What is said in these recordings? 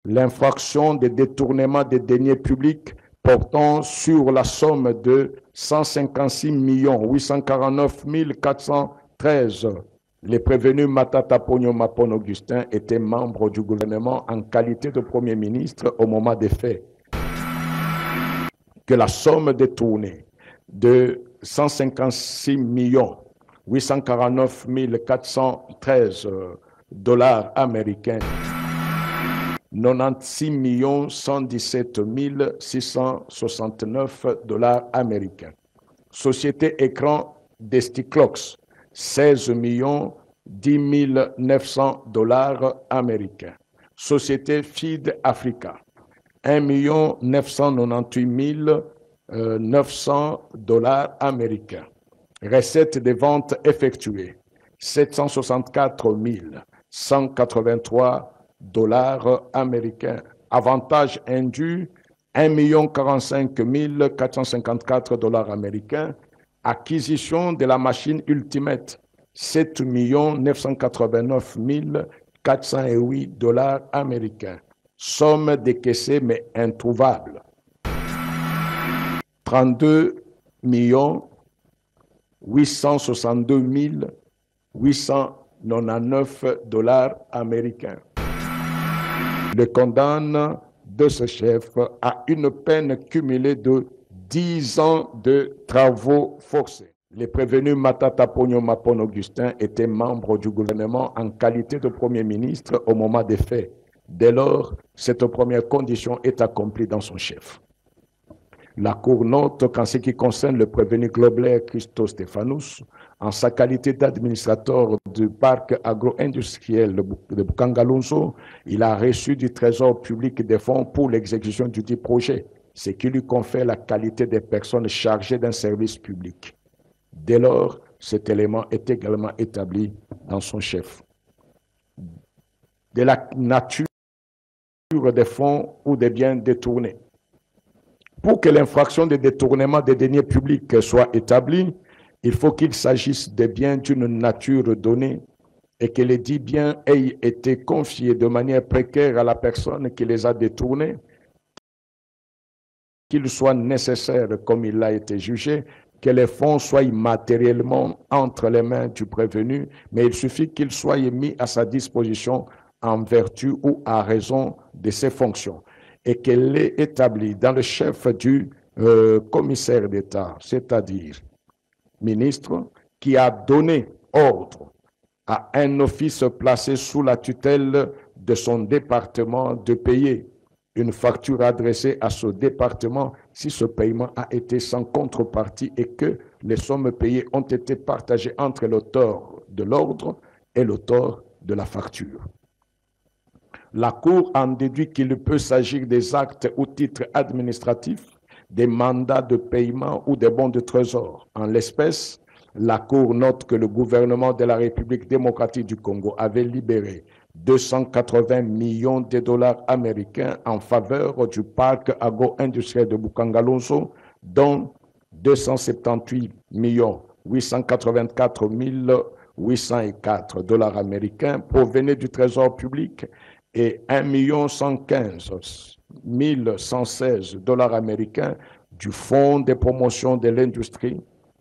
l'infraction de détournement des deniers publics portant sur la somme de 156 849 413. Les prévenus Matata Ponyo Mapon Augustin étaient membres du gouvernement en qualité de Premier ministre au moment des faits. Que la somme détournée de 156 849 413 dollars américains, 96 117 669 dollars américains. Société Écran Desticlox, 16 10 900 dollars américains. Société Feed Africa, 1 998 900 dollars américains. Recettes des ventes effectuées, 764 183 dollars américains. Avantages indus, 1 045 454 dollars américains. Acquisition de la machine Ultimate, 7 989 408 dollars américains. Somme décaissée mais introuvable, 32 862 899 dollars américains. Le condamne de ce chef à une peine cumulée de 10 ans de travaux forcés. Les prévenus Matata Ponyo Mapon Augustin étaient membres du gouvernement en qualité de Premier ministre au moment des faits. Dès lors, cette première condition est accomplie dans son chef. La Cour note qu'en ce qui concerne le prévenu Globler Christo Stéphanous, en sa qualité d'administrateur du parc agro-industriel de Bukangalonso, il a reçu du Trésor public des fonds pour l'exécution du dit projet, ce qui lui confère la qualité des personnes chargées d'un service public. Dès lors, cet élément est également établi dans son chef. De la nature des fonds ou des biens détournés. Pour que l'infraction de détournement des deniers publics soit établie, il faut qu'il s'agisse des biens d'une nature donnée et que les dits biens aient été confiés de manière précaire à la personne qui les a détournés, qu'il soit nécessaire, comme il a été jugé, que les fonds soient matériellement entre les mains du prévenu, mais il suffit qu'ils soient mis à sa disposition en vertu ou à raison de ses fonctions, et qu'elle est établie dans le chef du commissaire d'État, c'est-à-dire ministre, qui a donné ordre à un office placé sous la tutelle de son département de payer une facture adressée à ce département si ce paiement a été sans contrepartie et que les sommes payées ont été partagées entre l'auteur de l'ordre et l'auteur de la facture. La Cour en déduit qu'il peut s'agir des actes ou titres administratifs, des mandats de paiement ou des bons de trésor. En l'espèce, la Cour note que le gouvernement de la République démocratique du Congo avait libéré 280 millions de dollars américains en faveur du parc agro-industriel de Bukangalonso, dont 278 884 804 dollars américains provenaient du Trésor public et 1 115 116 dollars américains du Fonds de promotion de l'industrie,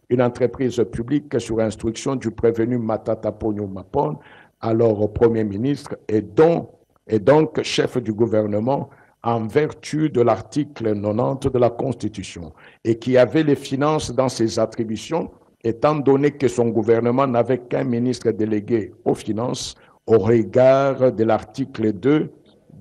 une entreprise publique sur instruction du prévenu Matata Ponyo Mapon, alors Premier ministre, et donc chef du gouvernement en vertu de l'article 90 de la Constitution, et qui avait les finances dans ses attributions, étant donné que son gouvernement n'avait qu'un ministre délégué aux finances, au regard de l'article 2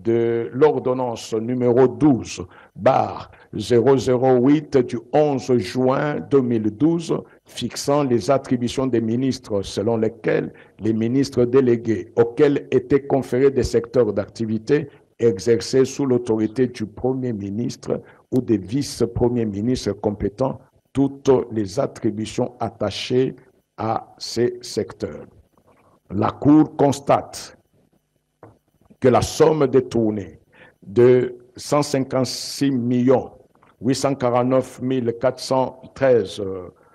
de l'ordonnance numéro 12/008 du 11 juin 2012 fixant les attributions des ministres selon lesquelles les ministres délégués auxquels étaient conférés des secteurs d'activité exerçaient sous l'autorité du Premier ministre ou des vice-premiers ministres compétents toutes les attributions attachées à ces secteurs. La Cour constate que la somme détournée de 156 849 413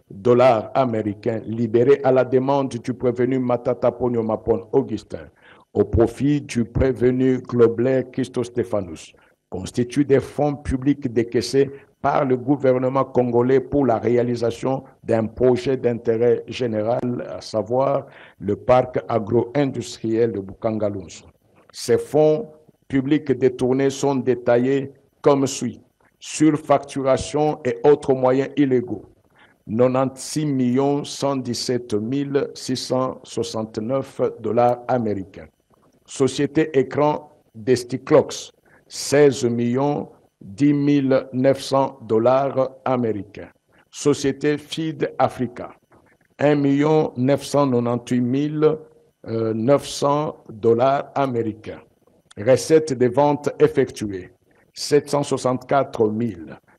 dollars américains libérés à la demande du prévenu Matata Ponyo Mapon Augustin au profit du prévenu Globlet Christostéphanus constituent des fonds publics décaissés par le gouvernement congolais pour la réalisation d'un projet d'intérêt général, à savoir le parc agro-industriel de Bukangalunzu. Ces fonds publics détournés sont détaillés comme suit: surfacturation et autres moyens illégaux, 96 117 669 $ américains. Société Écran d'Esticlox, 16 10 900 $ américains. Société Feed Africa, 1 998 900 $ américains. Recettes des ventes effectuées, 764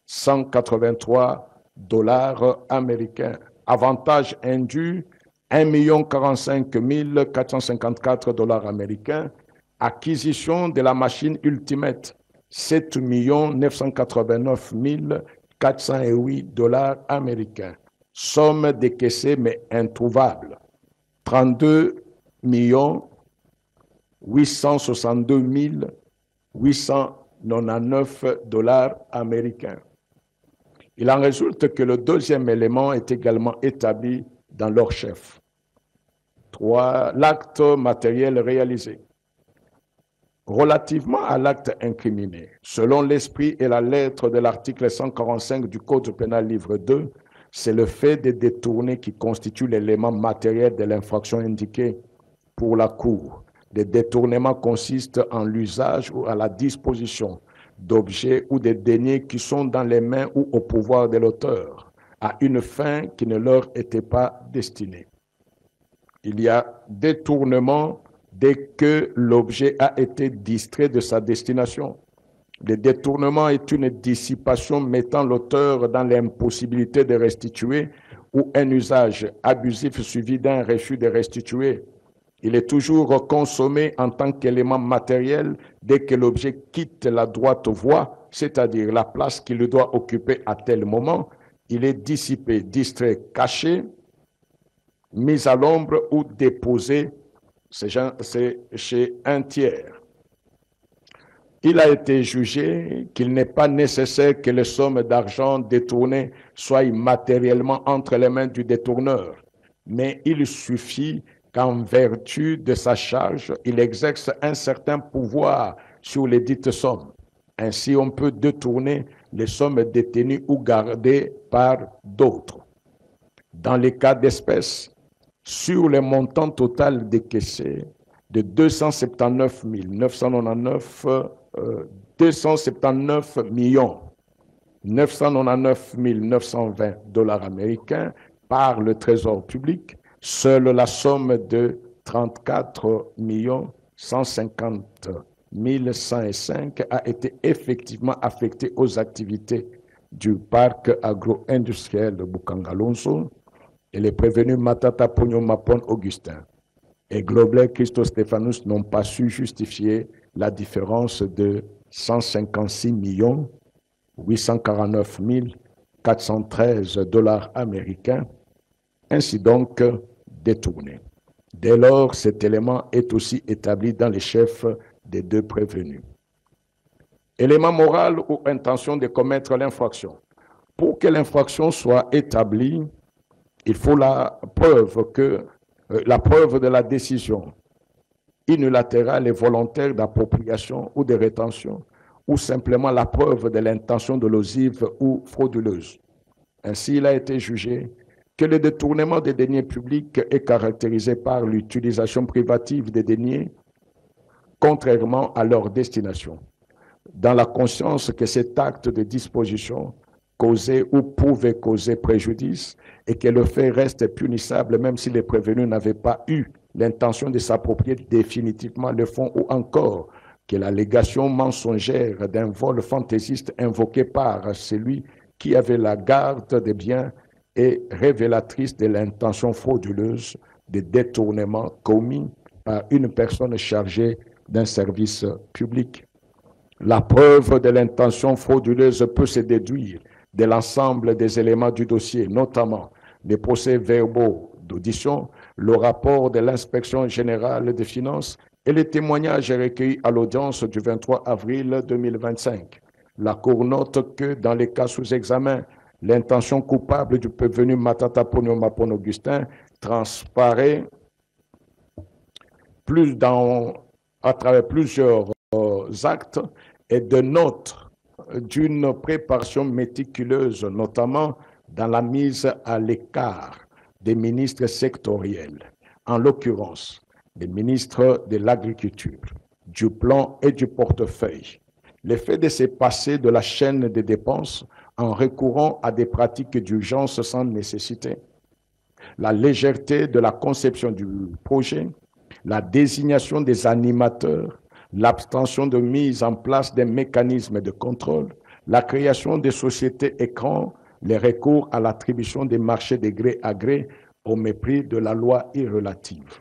183 $ américains. Avantages indus, 1 045 454 $ américains. Acquisition de la machine Ultimate, 7 989 408 $ américains. Somme décaissée mais introuvable, 32 862 899 $ américains. Il en résulte que le deuxième élément est également établi dans leur chef. 3. L'acte matériel réalisé. Relativement à l'acte incriminé, selon l'esprit et la lettre de l'article 145 du Code pénal livre 2, c'est le fait de détourner qui constitue l'élément matériel de l'infraction indiquée pour la Cour. Le détournement consiste en l'usage ou à la disposition d'objets ou de deniers qui sont dans les mains ou au pouvoir de l'auteur, à une fin qui ne leur était pas destinée. Il y a détournement dès que l'objet a été distrait de sa destination. Le détournement est une dissipation mettant l'auteur dans l'impossibilité de restituer ou un usage abusif suivi d'un refus de restituer. Il est toujours consommé en tant qu'élément matériel dès que l'objet quitte la droite voie, c'est-à-dire la place qu'il doit occuper à tel moment. Il est dissipé, distrait, caché, mis à l'ombre ou déposé, c'est chez un tiers. Il a été jugé qu'il n'est pas nécessaire que les sommes d'argent détournées soient matériellement entre les mains du détourneur, mais il suffit qu'en vertu de sa charge, il exerce un certain pouvoir sur les dites sommes. Ainsi, on peut détourner les sommes détenues ou gardées par d'autres. Dans les cas d'espèces, sur le montant total décaissé de 279 999 920 $ américains par le Trésor public, seule la somme de 34 150 105 a été effectivement affectée aux activités du parc agro-industriel de Bukangalunzu et les prévenus Matata Pogno Mapon Augustin et Globlet Christostéphanus n'ont pas su justifier la différence de 156 849 413 $ américains, ainsi donc détournés. Dès lors, cet élément est aussi établi dans les chefs des deux prévenus. Élément moral ou intention de commettre l'infraction. Pour que l'infraction soit établie, il faut la preuve de la décision unilatérale et volontaire d'appropriation ou de rétention, ou simplement la preuve de l'intention dolosive ou frauduleuse. Ainsi, il a été jugé que le détournement des deniers publics est caractérisé par l'utilisation privative des deniers, contrairement à leur destination, dans la conscience que cet acte de disposition causait ou pouvait causer préjudice et que le fait reste punissable même si les prévenus n'avaient pas eu l'intention de s'approprier définitivement le fonds, ou encore que l'allégation mensongère d'un vol fantaisiste invoqué par celui qui avait la garde des biens est révélatrice de l'intention frauduleuse de détournement commis par une personne chargée d'un service public. La preuve de l'intention frauduleuse peut se déduire de l'ensemble des éléments du dossier, notamment les procès-verbaux d'audition, le rapport de l'inspection générale des finances et les témoignages recueillis à l'audience du 23 avril 2025. La Cour note que dans les cas sous examen, l'intention coupable du prévenu Matata Ponyo Mapon Augustin transparaît à travers plusieurs actes et de notes d'une préparation méticuleuse, notamment dans la mise à l'écart des ministres sectoriels, en l'occurrence les ministres de l'Agriculture, du Plan et du Portefeuille. Le fait de se passer de la chaîne des dépenses en recourant à des pratiques d'urgence sans nécessité, la légèreté de la conception du projet, la désignation des animateurs, l'abstention de mise en place des mécanismes de contrôle, la création des sociétés écrans, les recours à l'attribution des marchés de gré à gré au mépris de la loi irrelative.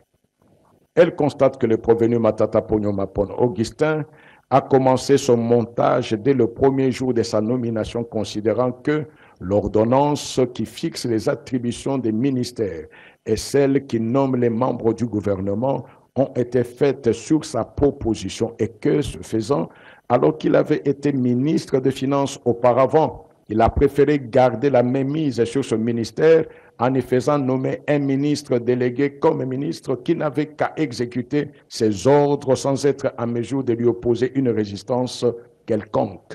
Elle constate que le prévenu Matata Ponyo Mapon Augustin a commencé son montage dès le premier jour de sa nomination, considérant que l'ordonnance qui fixe les attributions des ministères et celles qui nomment les membres du gouvernement ont été faites sur sa proposition et que, ce faisant, alors qu'il avait été ministre des Finances auparavant, il a préféré garder la mainmise sur ce ministère en y faisant nommer un ministre délégué comme ministre qui n'avait qu'à exécuter ses ordres sans être en mesure de lui opposer une résistance quelconque.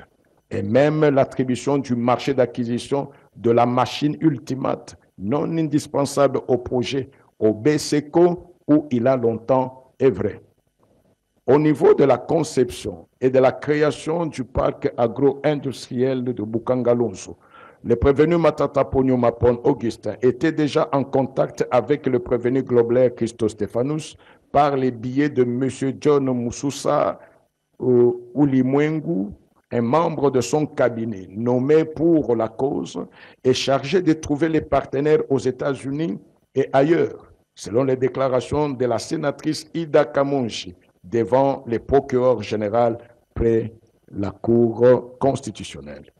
Et même l'attribution du marché d'acquisition de la machine ultimate non indispensable au projet au BSECO où il a longtemps œuvré. Au niveau de la conception et de la création du parc agro-industriel de Bukangalonso, le prévenu Matata Ponyo Mapon Augustin était déjà en contact avec le prévenu Globler Christos Stéphanous par les billets de M. John Moussoussa Ulimwengu, un membre de son cabinet nommé pour la cause et chargé de trouver les partenaires aux États-Unis et ailleurs, selon les déclarations de la sénatrice Ida Kamonji devant le procureur général près la Cour constitutionnelle.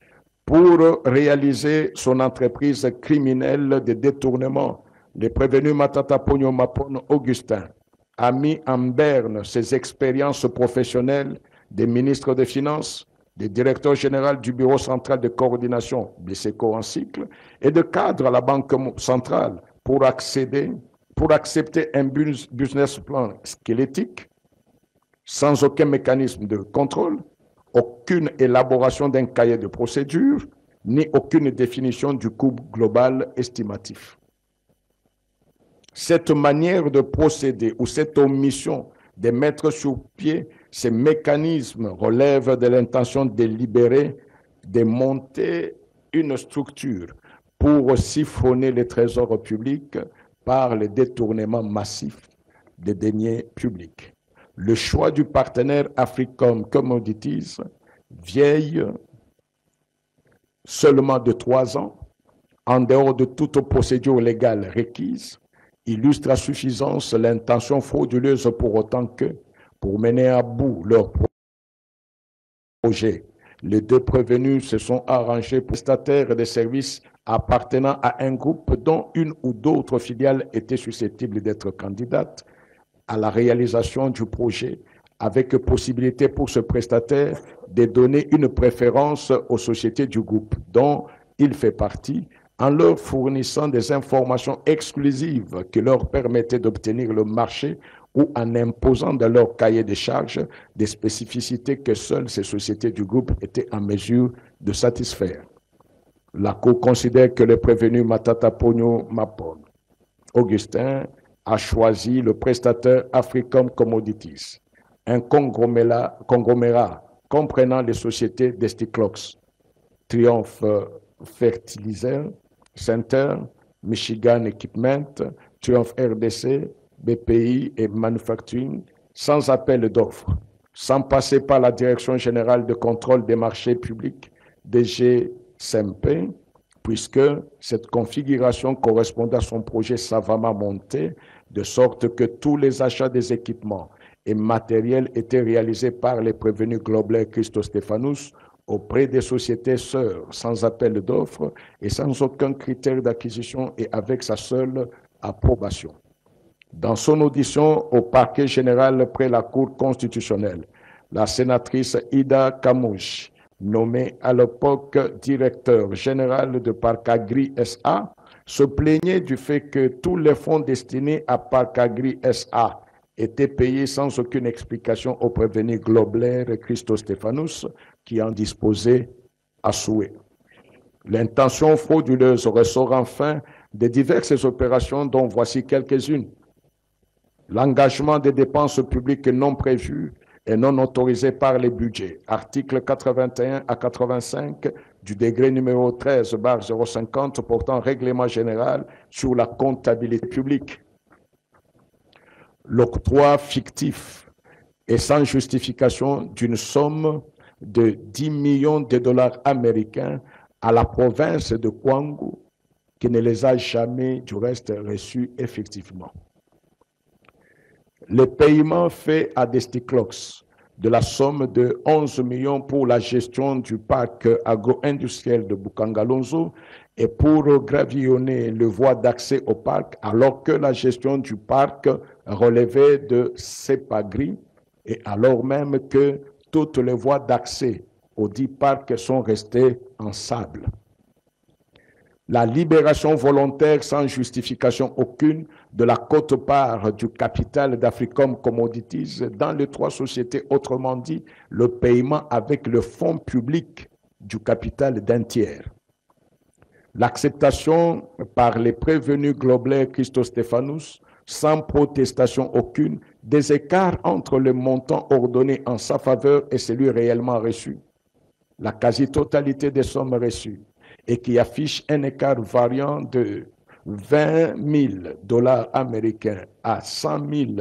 Pour réaliser son entreprise criminelle de détournement, le prévenu Matata Ponyo Mapon Augustin a mis en berne ses expériences professionnelles des ministres des Finances, des directeurs généraux du Bureau central de coordination, BSECO en cycle, et de cadre à la Banque centrale pour accepter un business plan squelettique, sans aucun mécanisme de contrôle, aucune élaboration d'un cahier de procédure, ni aucune définition du coût global estimatif. Cette manière de procéder ou cette omission de mettre sur pied ces mécanismes relève de l'intention délibérée de monter une structure pour siphonner les trésors publics par le détournement massif des deniers publics. Le choix du partenaire Africom Commodities, vieille seulement de 3 ans, en dehors de toute procédure légale requise, illustre à suffisance l'intention frauduleuse pour autant que, pour mener à bout leur projet, les deux prévenus se sont arrangés prestataires de services appartenant à un groupe dont une ou d'autres filiales étaient susceptibles d'être candidates à la réalisation du projet, avec possibilité pour ce prestataire de donner une préférence aux sociétés du groupe dont il fait partie, en leur fournissant des informations exclusives qui leur permettaient d'obtenir le marché ou en imposant dans leur cahier de charges des spécificités que seules ces sociétés du groupe étaient en mesure de satisfaire. La Cour considère que le prévenu Matata Ponyo Mapon Augustin a choisi le prestataire Africom Commodities, un conglomérat comprenant les sociétés Desticlox, Triumph Fertilizer Center, Michigan Equipment, Triumph RDC, BPI et Manufacturing, sans appel d'offres, sans passer par la Direction générale de contrôle des marchés publics, DGCMP, puisque cette configuration correspondait à son projet savamment monté, de sorte que tous les achats des équipements et matériels étaient réalisés par les prévenus Globler Christos Stéphanous auprès des sociétés sœurs, sans appel d'offres et sans aucun critère d'acquisition et avec sa seule approbation. Dans son audition au parquet général près la Cour constitutionnelle, la sénatrice Ida Kamouche, nommée à l'époque directeur général de Parc Agri SA, se plaignait du fait que tous les fonds destinés à Parc Agri SA étaient payés sans aucune explication au prévenu Globler Christostéphanous qui en disposait à souhait. L'intention frauduleuse ressort enfin de diverses opérations dont voici quelques-unes. L'engagement des dépenses publiques non prévues et non autorisées par les budgets. Articles 81 à 85 du décret numéro 13/050 portant règlement général sur la comptabilité publique. L'octroi fictif et sans justification d'une somme de 10 millions de dollars américains à la province de Kwangu, qui ne les a jamais, du reste, reçus effectivement. Le paiement fait à Desticlox de la somme de 11 millions pour la gestion du parc agro-industriel de Bukangalonzo et pour gravillonner le voie d'accès au parc, alors que la gestion du parc relevait de CEPAGRI et alors même que toutes les voies d'accès aux 10 parcs sont restées en sable. La libération volontaire sans justification aucune de la quote-part du capital d'Africom Commodities dans les 3 sociétés, autrement dit, le paiement avec le fonds public du capital d'un tiers. L'acceptation par les prévenus Globler Christostéphanous, sans protestation aucune, des écarts entre le montant ordonné en sa faveur et celui réellement reçu. La quasi-totalité des sommes reçues et qui affiche un écart variant de 20 000 dollars américains à 100 000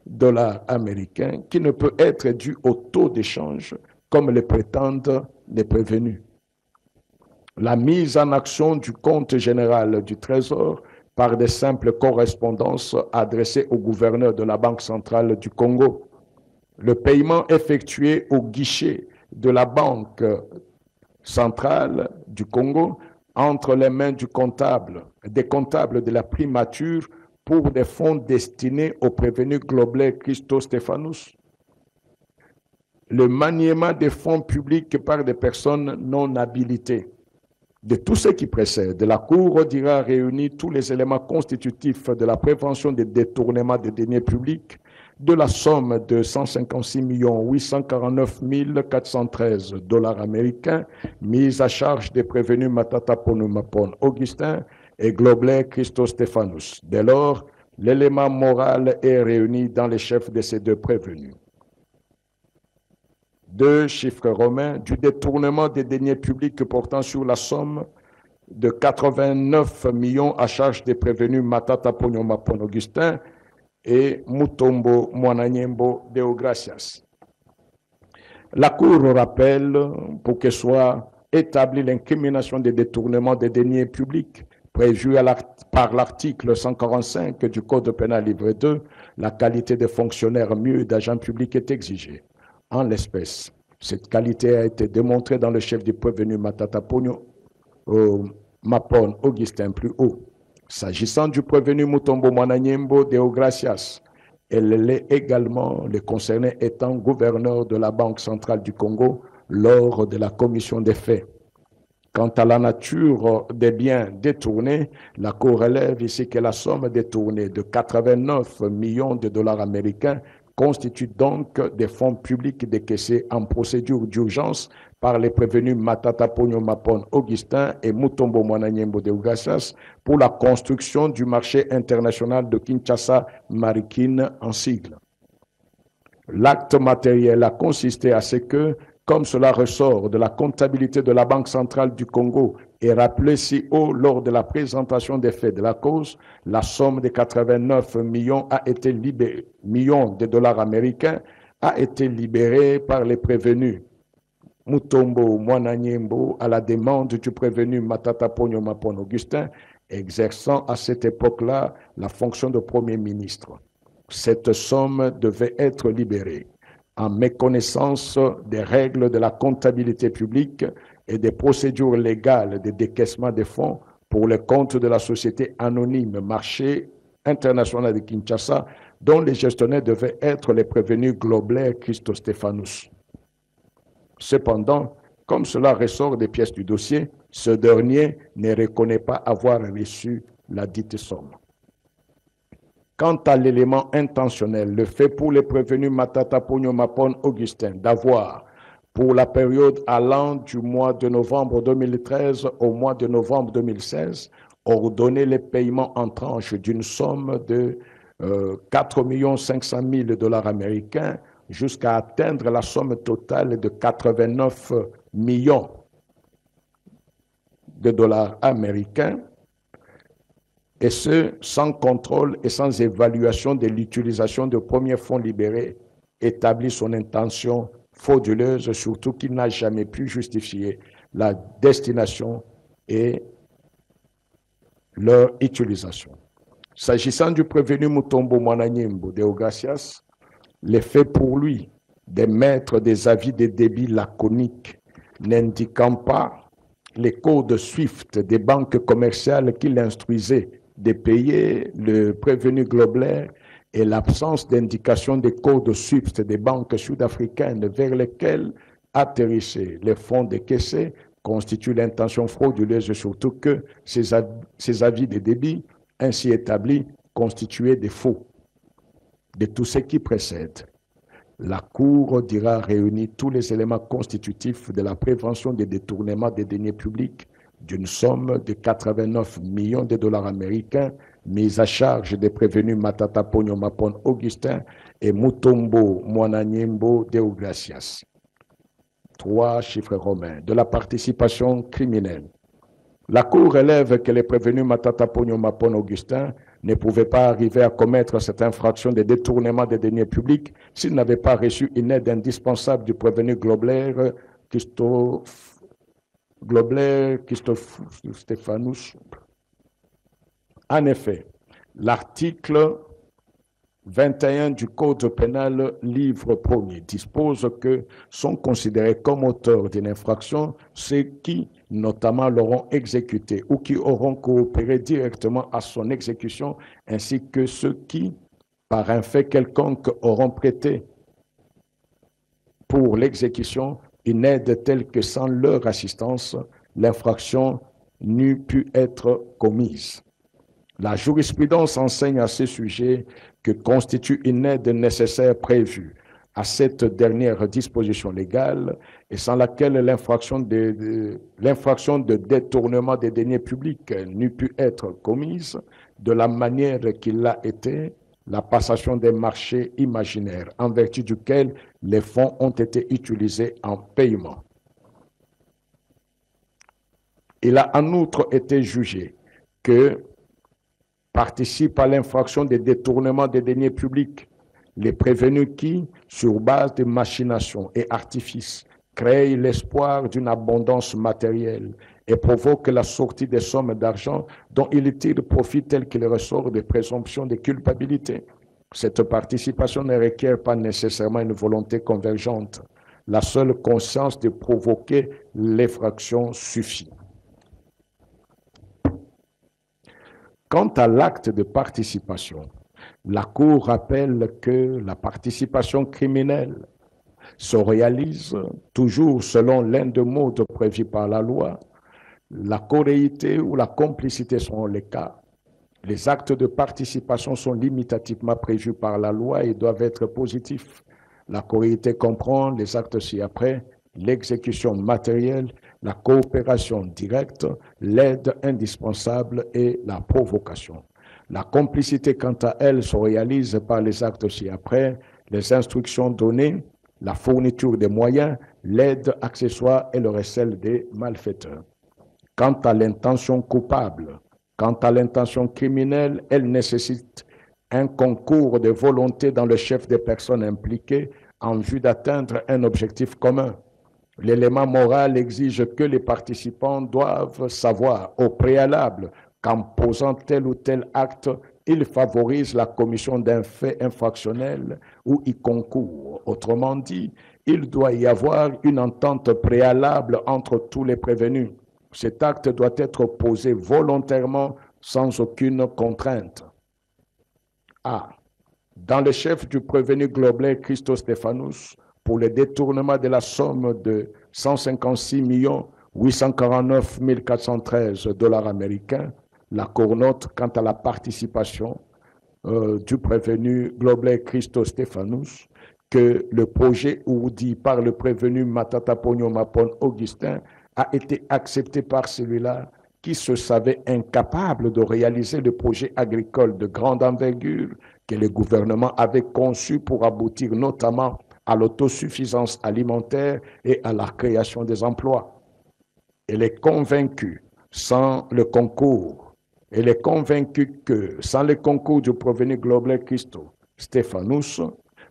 dollars américains qui ne peut être dû au taux d'échange comme le prétendent les prévenus. La mise en action du compte général du Trésor par des simples correspondances adressées au gouverneur de la Banque centrale du Congo. Le paiement effectué au guichet de la Banque centrale du Congo entre les mains des comptables de la primature pour des fonds destinés aux prévenus Globler Christostéphanous. Le maniement des fonds publics par des personnes non habilitées. De tout ce qui précède, la Cour dira réunir tous les éléments constitutifs de la prévention des détournements des deniers publics de la somme de 156 849 413 dollars américains mise à charge des prévenus Matata Ponumapon Augustin et Globler Christostéphanous. Dès lors, l'élément moral est réuni dans les chefs de ces 2 prévenus. 2 chiffres romains du détournement des deniers publics portant sur la somme de 89 millions à charge des prévenus Matata Ponyomapon Augustin et Mutombo Mwananyembo Deogracias. La Cour rappelle, pour que soit établie l'incrimination des détournements des deniers publics prévue par l'article 145 du Code pénal livre 2, la qualité de fonctionnaire mieux d'agent public est exigée. En l'espèce, cette qualité a été démontrée dans le chef du prévenu Matata Ponyo Mapon Augustin plus haut. S'agissant du prévenu Mutombo Mwananyembo Deogracias, elle l'est également, le concerné étant gouverneur de la Banque centrale du Congo lors de la commission des faits. Quant à la nature des biens détournés, la Cour relève ici que la somme détournée de 89 millions de dollars américains constitue donc des fonds publics décaissés en procédure d'urgence par les prévenus Matata Ponyomapon Augustin et Mutombo Mwananyembo Deogracias pour la construction du marché international de Kinshasa Marikine en sigle. L'acte matériel a consisté à ce que, comme cela ressort de la comptabilité de la Banque centrale du Congo et rappelé si haut lors de la présentation des faits de la cause, la somme de 89 millions de dollars américains a été libérée par les prévenus Mutombo Mwananyembo à la demande du prévenu Matata Ponyomapon Augustin, exerçant à cette époque-là la fonction de Premier ministre. Cette somme devait être libérée en méconnaissance des règles de la comptabilité publique et des procédures légales de décaissement des fonds pour le compte de la société anonyme Marché internationale de Kinshasa, dont les gestionnaires devaient être les prévenus Globler Christostéphanous. Cependant, comme cela ressort des pièces du dossier, ce dernier ne reconnaît pas avoir reçu la dite somme. Quant à l'élément intentionnel, le fait pour les prévenus Matata Pogno Mapon Augustin d'avoir, pour la période allant du mois de novembre 2013 au mois de novembre 2016, ordonné les paiements en tranches d'une somme de 4 500 000 $ américains jusqu'à atteindre la somme totale de 89 millions de dollars américains, et ce, sans contrôle et sans évaluation de l'utilisation de premiers fonds libérés, établit son intention frauduleuse, surtout qu'il n'a jamais pu justifier la destination et leur utilisation. S'agissant du prévenu Mutombo Mwananyimbo de Deogracias, l'effet pour lui d'émettre des avis de débit laconiques n'indiquant pas les codes SWIFT des banques commerciales qu'il instruisait de payer le prévenu Globler et l'absence d'indication des codes SWIFT des banques sud-africaines vers lesquelles atterrissaient les fonds décaissés constitue l'intention frauduleuse, surtout que ces avis de débit ainsi établis constituaient des faux. De tout ce qui précède, la Cour dira réunir tous les éléments constitutifs de la prévention des détournements des deniers publics d'une somme de 89 millions de dollars américains mise à charge des prévenus Matata Pogno Mapon Augustin et Mutombo Mwananyimbo Deogracias. 3 chiffres romains de la participation criminelle. La Cour relève que les prévenus Matata Pogno Mapon Augustin ne pouvaient pas arriver à commettre cette infraction de détournement des deniers publics s'ils n'avaient pas reçu une aide indispensable du prévenu Globler Christostéphanous. En effet, l'article 21 du Code pénal, livre 1er, dispose que sont considérés comme auteurs d'une infraction ceux qui, notamment, l'auront exécuté ou qui auront coopéré directement à son exécution, ainsi que ceux qui, par un fait quelconque, auront prêté pour l'exécution une aide telle que sans leur assistance, l'infraction n'eût pu être commise. La jurisprudence enseigne à ce sujet que constitue une aide nécessaire prévue à cette dernière disposition légale et sans laquelle l'infraction de détournement des deniers publics n'eût pu être commise de la manière qu'il l'a été, la passation des marchés imaginaires en vertu duquel les fonds ont été utilisés en paiement. Il a en outre été jugé que participent à l'infraction de détournement des deniers publics les prévenus qui, sur base de machinations et artifices, créent l'espoir d'une abondance matérielle et provoquent la sortie des sommes d'argent dont ils tirent profit tel qu'il ressort des présomptions de culpabilité. Cette participation ne requiert pas nécessairement une volonté convergente. La seule conscience de provoquer l'effraction suffit. Quant à l'acte de participation, la Cour rappelle que la participation criminelle se réalise toujours selon l'un des modes prévus par la loi. La corréité ou la complicité sont les cas. Les actes de participation sont limitativement prévus par la loi et doivent être positifs. La corréité comprend les actes ci-après, l'exécution matérielle, la coopération directe, l'aide indispensable et la provocation. La complicité, quant à elle, se réalise par les actes ci-après, les instructions données, la fourniture des moyens, l'aide accessoire et le recel des malfaiteurs. Quant à l'intention coupable, quant à l'intention criminelle, elle nécessite un concours de volonté dans le chef des personnes impliquées en vue d'atteindre un objectif commun. L'élément moral exige que les participants doivent savoir au préalable qu'en posant tel ou tel acte, ils favorisent la commission d'un fait infractionnel ou y concourent. Autrement dit, il doit y avoir une entente préalable entre tous les prévenus. Cet acte doit être posé volontairement sans aucune contrainte. A. Dans le chef du prévenu Globlet Christos Stéphanous pour le détournement de la somme de 156 849 413 dollars américains, la Cour note quant à la participation du prévenu Globlet Christos Stéphanous que le projet ourdi par le prévenu Matata Pogno Mapon Augustin a été accepté par celui-là qui se savait incapable de réaliser le projet agricole de grande envergure que le gouvernement avait conçu pour aboutir notamment à l'autosuffisance alimentaire et à la création des emplois. Elle est convaincue sans le concours, elle est convaincue que sans le concours du prévenu Globlet Christos Stéphanous,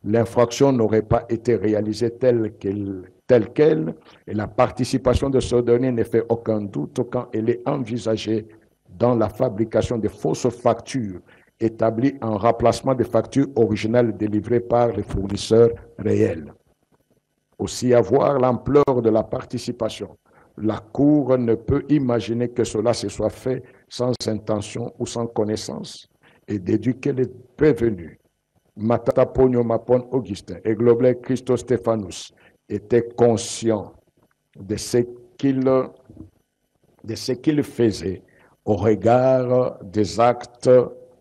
l'infraction n'aurait pas été réalisée telle qu'elle, et la participation de ce dernier ne fait aucun doute quand elle est envisagée dans la fabrication de fausses factures établies en remplacement des factures originales délivrées par les fournisseurs réels. Aussi, à voir l'ampleur de la participation, la Cour ne peut imaginer que cela se soit fait sans intention ou sans connaissance et déduit qu'elle est prévenue. Matata Pogno Mapon Augustin et Globlet Christos Stéphanous étaient conscients de ce qu'ils faisaient au regard des actes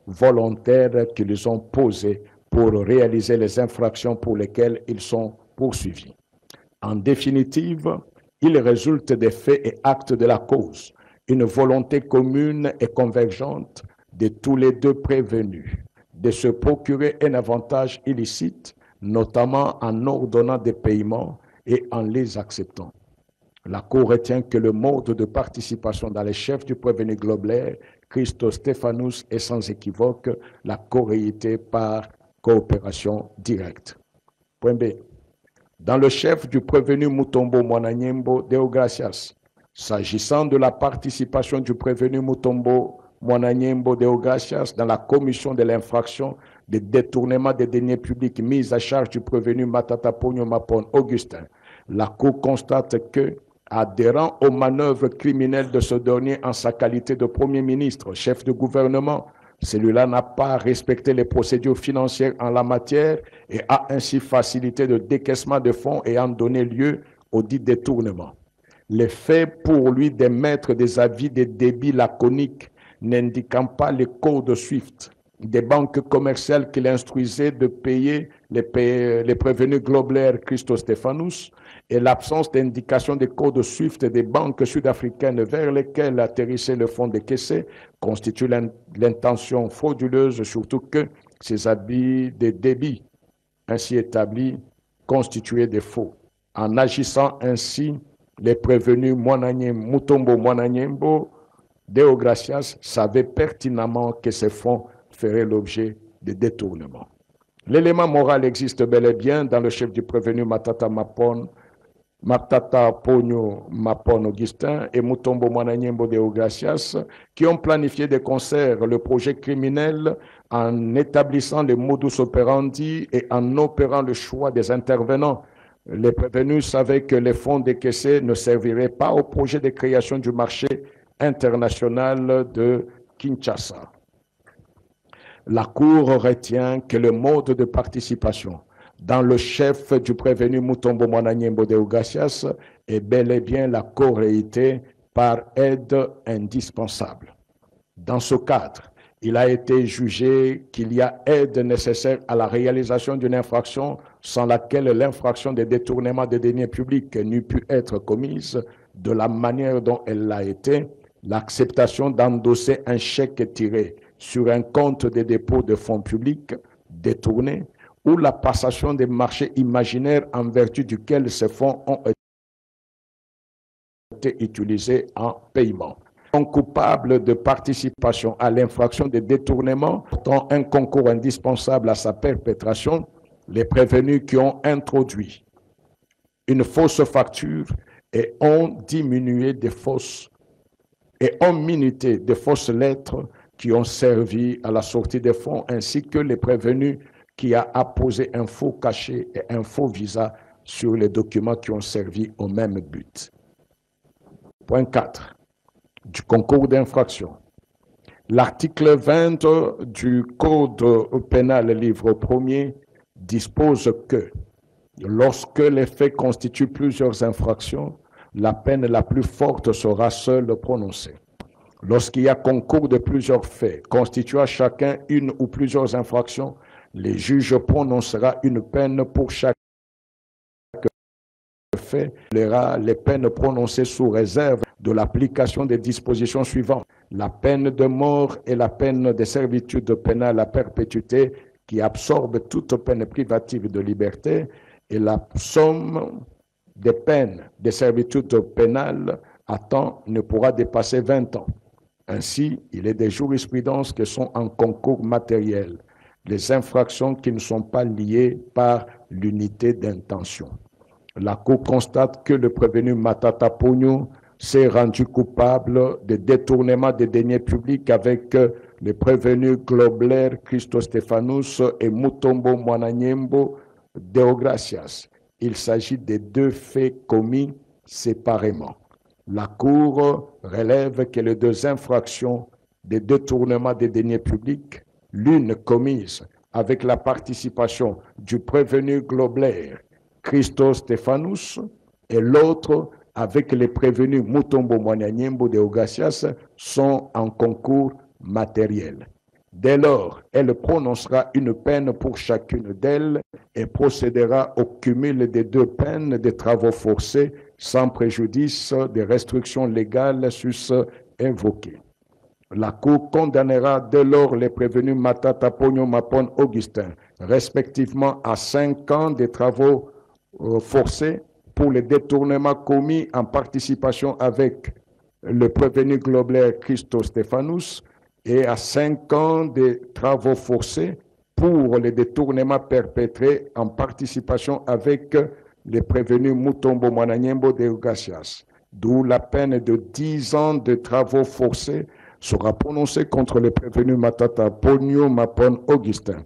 volontaires qu'ils ont posés pour réaliser les infractions pour lesquelles ils sont poursuivis. En définitive, il résulte des faits et actes de la cause, une volonté commune et convergente de tous les deux prévenus de se procurer un avantage illicite, notamment en ordonnant des paiements et en les acceptant. La Cour retient que le mode de participation dans les chefs du prévenu Globlet, Christos Stéphanous, est sans équivoque la corréité par coopération directe. Point B. Dans le chef du prévenu Mutombo Mwananyembo Deogracias, s'agissant de la participation du prévenu Mutombo Mwananyembo Deogracias dans la commission de l'infraction de détournement des deniers publics mise à charge du prévenu Matata Pogno Mapon Augustin, la Cour constate que, adhérant aux manœuvres criminelles de ce dernier en sa qualité de Premier ministre, chef de gouvernement, celui-là n'a pas respecté les procédures financières en la matière et a ainsi facilité le décaissement de fonds ayant donné lieu au dit détournement. Les faits pour lui d'émettre des avis de débit laconiques n'indiquant pas les codes SWIFT des banques commerciales qu'il instruisait de payer les prévenus globalaires Christos Stéphanous et l'absence d'indication des codes SWIFT des banques sud-africaines vers lesquelles atterrissait le fonds décaissé constitue l'intention frauduleuse, surtout que ces avis de débit ainsi établis constituaient des faux. En agissant ainsi, les prévenus Mutombo Mwananyembo Deogracias savaient pertinemment que ces fonds feraient l'objet de détournements. L'élément moral existe bel et bien dans le chef du prévenu Matata Pogno Mapon Augustin et Mutombo Mwananyembo Deogracias qui ont planifié de concert le projet criminel en établissant le modus operandi et en opérant le choix des intervenants. Les prévenus savaient que les fonds décaissés ne serviraient pas au projet de création du marché international de Kinshasa. La Cour retient que le mode de participation dans le chef du prévenu Mutombo Mwananyembo Deogracias est bel et bien la corréité par aide indispensable. Dans ce cadre, il a été jugé qu'il y a aide nécessaire à la réalisation d'une infraction sans laquelle l'infraction de détournement des deniers publics n'eût pu être commise de la manière dont elle l'a été, l'acceptation d'endosser un chèque tiré sur un compte de dépôt de fonds publics détournés ou la passation des marchés imaginaires en vertu duquel ces fonds ont été utilisés en paiement. Sont coupables de participation à l'infraction de détournement, portant un concours indispensable à sa perpétration, les prévenus qui ont introduit une fausse facture et ont diminué des fausses et ont minuté de fausses lettres qui ont servi à la sortie des fonds, ainsi que les prévenus qui a apposé un faux cachet et un faux visa sur les documents qui ont servi au même but. Point 4. Du concours d'infraction. L'article 20 du Code pénal, livre 1er, dispose que lorsque les faits constituent plusieurs infractions, la peine la plus forte sera seule prononcée. Lorsqu'il y a concours de plusieurs faits constituant chacun une ou plusieurs infractions, les juges prononcera une peine pour chaque fait. Les peines prononcées sous réserve de l'application des dispositions suivantes. La peine de mort et la peine de servitude pénale à perpétuité qui absorbe toute peine privative de liberté, et la somme des peines de servitude pénale à temps ne pourra dépasser 20 ans. Ainsi, il est des jurisprudences qui sont en concours matériel, les infractions qui ne sont pas liées par l'unité d'intention. La Cour constate que le prévenu Matata Pogno s'est rendu coupable de détournement des deniers publics avec les prévenus Globler Christo Stéphanus et Mutombo Mwananyembo Deogracias. Il s'agit des deux faits commis séparément. La Cour relève que les deux infractions de détournement des deniers publics, l'une commise avec la participation du prévenu Globler Christo Stéphanus et l'autre avec les prévenus Mutombo Mwananyembo Deogracias, sont en concours matériel. Dès lors, elle prononcera une peine pour chacune d'elles et procédera au cumul des deux peines de travaux forcés sans préjudice des restrictions légales sus invoquées. La Cour condamnera dès lors les prévenus Matata Pogno Mapon Augustin, respectivement à 5 ans de travaux forcés pour les détournements commis en participation avec le prévenu Globler Christo Stéphanus et à 5 ans de travaux forcés pour les détournements perpétrés en participation avec les prévenus Mutombo Mwananyembo Deogracias, d'où la peine de 10 ans de travaux forcés sera prononcée contre le prévenu Matata Pogno Mapon Augustin.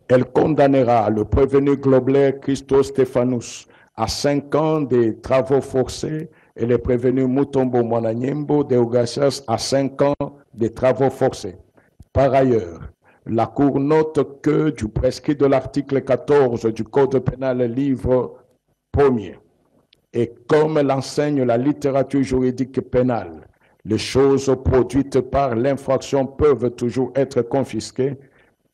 Elle condamnera le prévenu Globler Christo Stéphanus à 5 ans de travaux forcés et le prévenu Mutombo Mwananyembo Deogracias à 5 ans de travaux forcés. Par ailleurs, la Cour note que du prescrit de l'article 14 du Code pénal, livre 1er, et comme l'enseigne la littérature juridique pénale, les choses produites par l'infraction peuvent toujours être confisquées,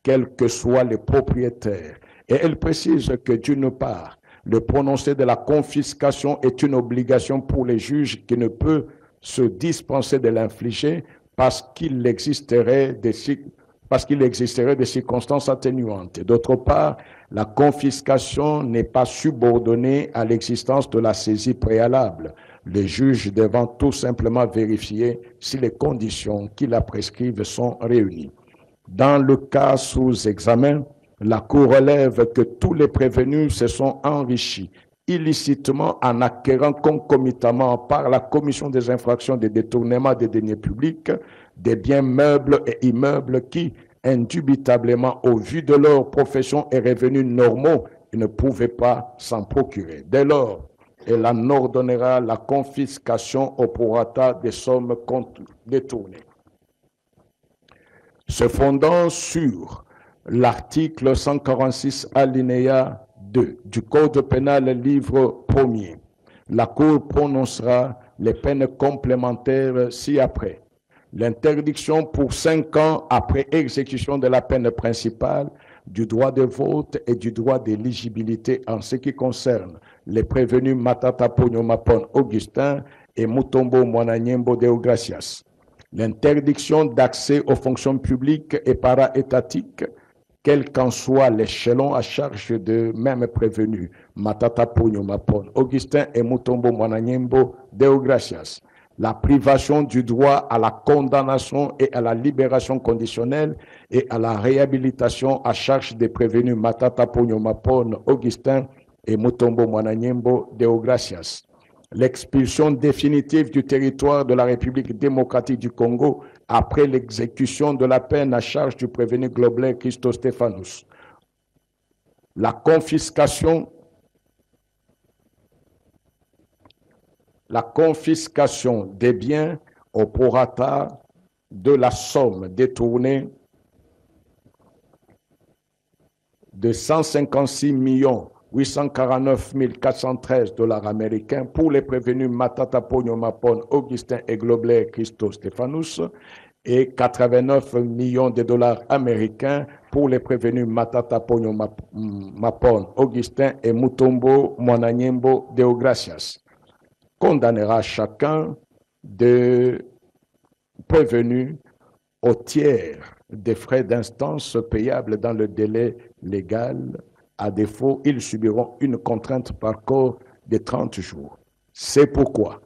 quels que soient les propriétaires. Et elle précise que d'une part, le prononcé de la confiscation est une obligation pour les juges qui ne peut se dispenser de l'infliger parce qu'il existerait des circonstances atténuantes. Et d'autre part, la confiscation n'est pas subordonnée à l'existence de la saisie préalable, les juges devant tout simplement vérifier si les conditions qui la prescrivent sont réunies. Dans le cas sous examen, la Cour relève que tous les prévenus se sont enrichis illicitement en acquérant concomitamment par la commission des infractions de détournement des deniers publics des biens meubles et immeubles qui, indubitablement, au vu de leur profession et revenus normaux, ils ne pouvaient pas s'en procurer. Dès lors, elle en ordonnera la confiscation au prorata des sommes détournées. Se fondant sur l'article 146 alinéa 2 du Code pénal, livre 1er, la Cour prononcera les peines complémentaires ci-après. L'interdiction pour 5 ans après exécution de la peine principale du droit de vote et du droit d'éligibilité en ce qui concerne les prévenus Matata Pogno Mapon Augustin et Mutombo Mwananyembo Deogracias. L'interdiction d'accès aux fonctions publiques et para-étatiques, quel qu'en soit l'échelon à charge de même prévenus Matata Pogno Mapon Augustin et Mutombo Mwananyembo Deogracias. La privation du droit à la condamnation et à la libération conditionnelle et à la réhabilitation à charge des prévenus Matata Pogno Mapon Augustin et Mutombo Mwananyembo Deogracias. L'expulsion définitive du territoire de la République démocratique du Congo après l'exécution de la peine à charge du prévenu Globler Christo Stéphanus. La confiscation des biens au prorata de la somme détournée de 156 849 413 dollars américains pour les prévenus Matata Pogno Mapon, Augustin et Globler Christo Stéphanous et 89 millions de dollars américains pour les prévenus Matata Pogno Mapon, Augustin et Mutombo Mwananyembo Deogracias, condamnera chacun de prévenus au tiers des frais d'instance payables dans le délai légal. À défaut, ils subiront une contrainte par corps de 30 jours. C'est pourquoi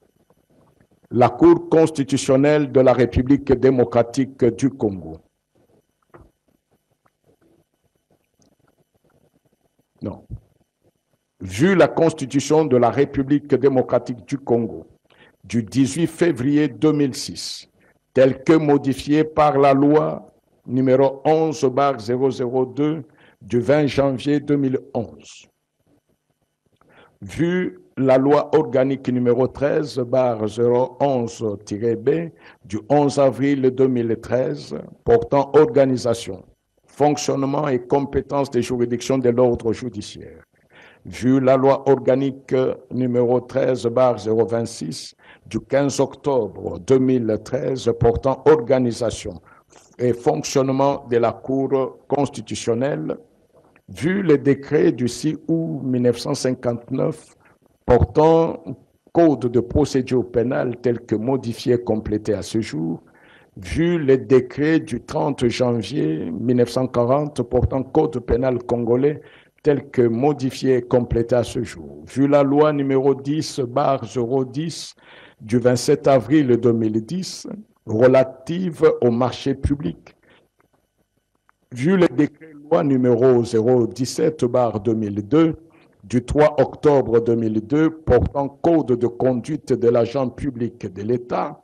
la Cour constitutionnelle de la République démocratique du Congo vu la Constitution de la République démocratique du Congo du 18 février 2006, telle que modifiée par la loi numéro 11/002 du 20 janvier 2011. Vu la loi organique numéro 13/011-B du 11 avril 2013 portant organisation, fonctionnement et compétences des juridictions de l'ordre judiciaire. Vu la loi organique numéro 13/026 du 15 octobre 2013 portant organisation et fonctionnement de la Cour constitutionnelle, vu le décret du 6 août 1959 portant code de procédure pénale tel que modifié et complété à ce jour, vu le décret du 30 janvier 1940 portant code pénal congolais tel que modifié et complété à ce jour, vu la loi numéro 10/010 du 27 avril 2010 relative au marché public, vu le décret loi numéro 017/2002 du 3 octobre 2002 portant code de conduite de l'agent public de l'État,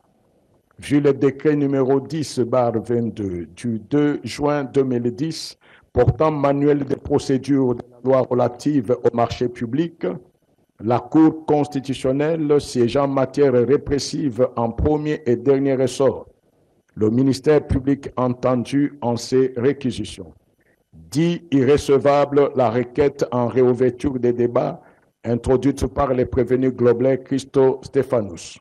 vu le décret numéro 10/22 du 2 juin 2010 portant manuel de procédure de la loi relative au marché public, la Cour constitutionnelle siégeant en matière répressive en premier et dernier ressort, le ministère public entendu en ces réquisitions, dit irrecevable la requête en réouverture des débats introduite par les prévenus Globler Christo Stéphanous,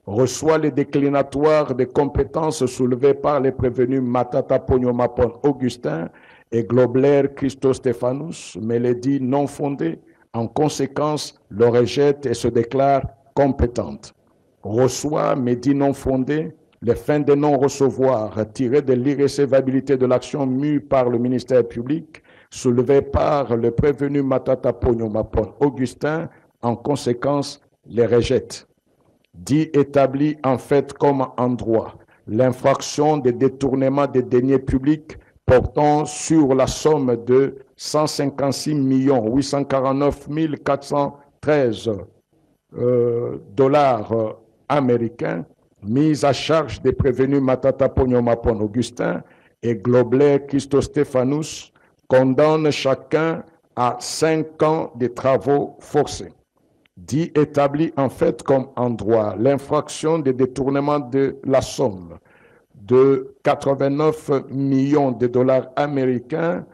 reçoit les déclinatoires des compétences soulevées par les prévenus Matata Pogno Mapon Augustin et Globler Christo Stéphanous, mais les dit non fondées. En conséquence, le rejette et se déclare compétente. Reçoit, mais dit non fondées, les fins de non-recevoir tirées de l'irrécevabilité de l'action mue par le ministère public, soulevée par le prévenu Matata Pogno Mapon Augustin, en conséquence, les rejette. Dit établi en fait comme en droit l'infraction de détournement des deniers publics portant sur la somme de 156 849 413 dollars américains mise à charge des prévenus Matata Pogno Mapon Augustin et Globler Christo Stéphanous, condamne chacun à 5 ans de travaux forcés. Dit établi en fait comme en droit l'infraction de détournement de la somme de 89 millions de dollars américains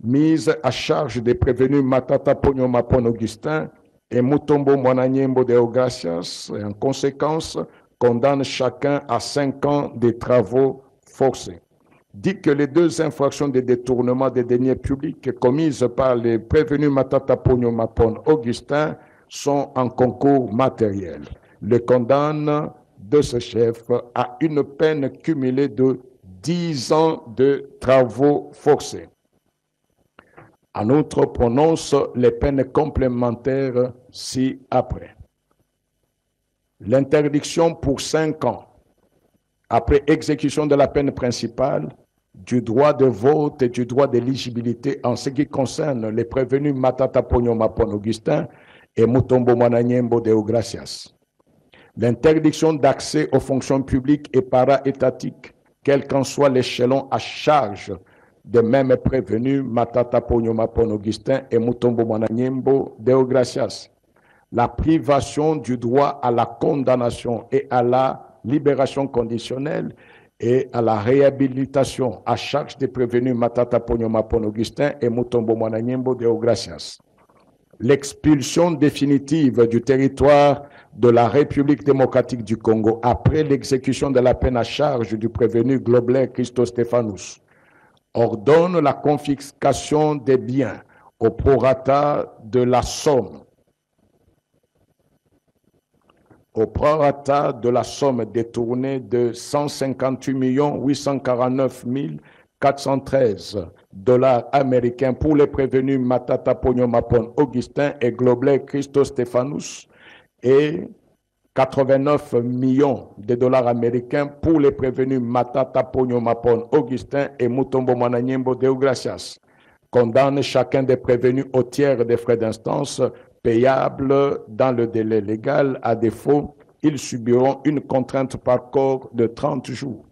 mise à charge des prévenus Matata Pogno Mapon Augustin et Mutombo Mwananyembo Deogracias, et en conséquence condamne chacun à 5 ans de travaux forcés. Dit que les deux infractions de détournement des deniers publics commises par les prévenus Matata Pogno Mapon Augustin sont en concours matériel. Le condamne de ce chef à une peine cumulée de 10 ans de travaux forcés. En outre, prononce les peines complémentaires ci-après. L'interdiction pour 5 ans, après exécution de la peine principale, du droit de vote et du droit d'éligibilité en ce qui concerne les prévenus Matata Pogno Mapon Augustin et Mutombo Mwananyembo Deogracias. L'interdiction d'accès aux fonctions publiques et para-étatiques, quel qu'en soit l'échelon à charge des mêmes prévenus Matata Pogno Mapon Augustin et Mutombo Mwananyembo Deogracias. La privation du droit à la condamnation et à la libération conditionnelle et à la réhabilitation à charge des prévenus Matata Ponyo Mapon Augustin et Mutombo Mwananyembo Deo Gracias. L'expulsion définitive du territoire de la République démocratique du Congo après l'exécution de la peine à charge du prévenu Globler Christo Stéphanous ordonne la confiscation des biens au prorata de la somme détournée de 158 849 413 dollars américains pour les prévenus Matata Ponyo Mapon Augustin et Globler Christo Stéphanous et 89 millions de dollars américains pour les prévenus Matata Ponyo Mapon Augustin et Mutombo Mwananyembo Deo Gracias. Condamne chacun des prévenus au tiers des frais d'instance payables dans le délai légal. À défaut, ils subiront une contrainte par corps de 30 jours.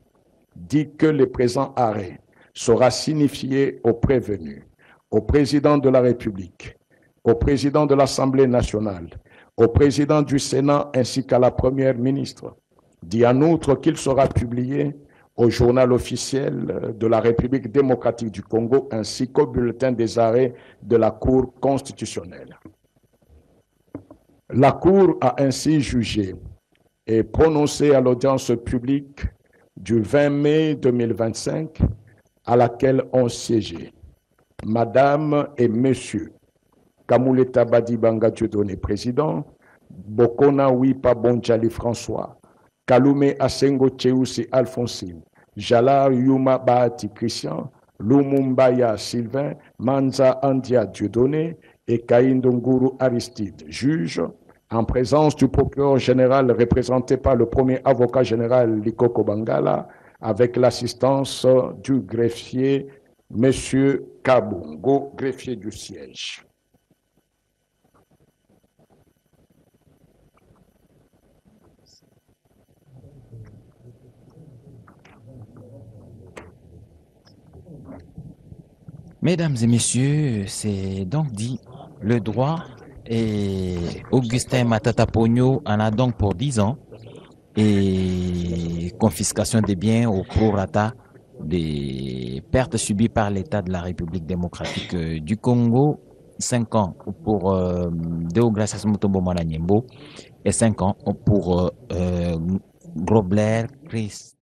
Dit que le présent arrêt sera signifié aux prévenus, au président de la République, au président de l'Assemblée nationale, au président du Sénat ainsi qu'à la première ministre. Dit en outre qu'il sera publié au journal officiel de la République démocratique du Congo ainsi qu'au bulletin des arrêts de la Cour constitutionnelle. La Cour a ainsi jugé et prononcé à l'audience publique du 20 mai 2025 à laquelle ont siégé Madame et Monsieur Kamuleta Badibanga Dieudonné, président, Bokona Wipa Bonjali François, Kalume Asengo Tcheoussi Alphonsine, Jalar Yuma Bahati Christian, Lumumbaya Sylvain, Manza Andia Dieudonné et Kaindonguru Aristide, juge, en présence du procureur général représenté par le premier avocat général Likoko Bangala, avec l'assistance du greffier M. Kabungo, greffier du siège. Mesdames et messieurs, c'est donc dit, le droit et Augustin Matata Ponyo en a donc pour 10 ans et confiscation des biens au prorata des pertes subies par l'État de la République démocratique du Congo, 5 ans pour Deo Gracias Mutombo Mwananyembo et 5 ans pour Grobler Christ